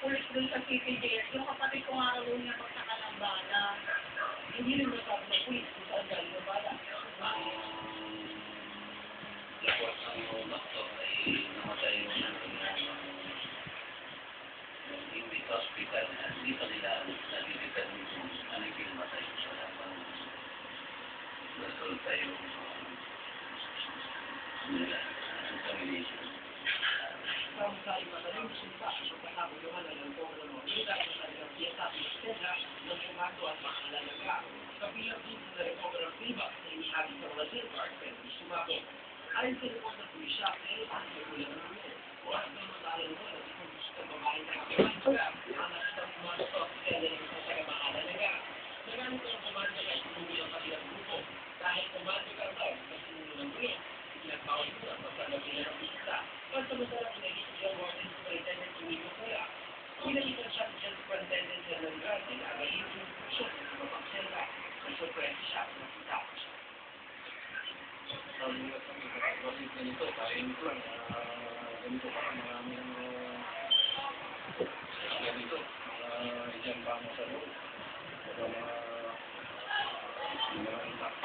Pulis dun sa CPJS, yung kapatid ko nga raw niya pagsaka ng bala. Hindi rin nasabi ng pulis kung saan galing ng bala. Tapos ang doktor ay namatay yung hindi sa hospital. Hindi pa nila nalilitan kung ano yung pinatay sa habang resulta yung examination. Sa iba na rin resulta sa pagkakabuluhan ng Lantong ng mga unidad sa kanilang piyesta sa Estella ng Sumato at Makalalaga. Kabilang din sa recover ang feedback na inihagi sa mga silver pero di Sumato. Ayon sa report ng pulisya, pero ang kagulang ng ulo. Oras na matalo mo na kung gusto ng babae na kakimansa ang nakitang kumano sa Estella ng isang taga-Makalalaga. Nagamit ang kumano na itulungan ang kanilang grupo dahil kumano ka raw na sinulo ng ulo. Nagpawal ko ang pagkagabilan ng bisita. Pansamantala pinagit yung Warden Superintendent Domingo Pula. Pinalitan siya sa Superintendent General Garde na agayin yung instruksyon ng mapagselda sa surprise siya ng kita. Sabi nga sa mga kapatid na nito, kain ko lang, ganito pa maraming ganito, dyan pa mo sa loob. Kaya mga impact.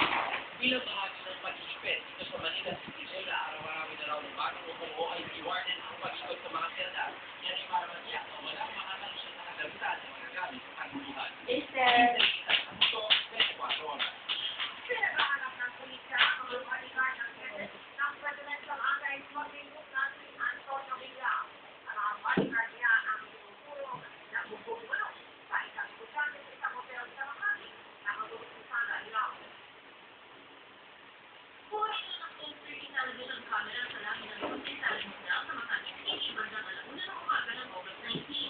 Bilang bahagi ng pag-iipit dito sa Manila City Jail na araw-arawin na raw ng bagong umuo ay si Warden ang pag-ikot sa mga selda. Yan ay para matiyak na walang makakalusot na kagamitan ng mga gamit sa kaguluhan. Ang ito, 24 oras. Pinagahanap ng pulisya ang mga bodyguard ng head ng Presidential Anti-Smuggling Group na si Antonio Vigao. Ang bodyguard niya ang tinuturo ng bubong-bulo kahit ang estudyante sa isang hotel sa Makati na magulong sa sana ilaw. Kung ito ng October, inalagay ng camera sa lahi ng Hospital Mundial sa Makati City bandang 1 ng umaga ng August 19.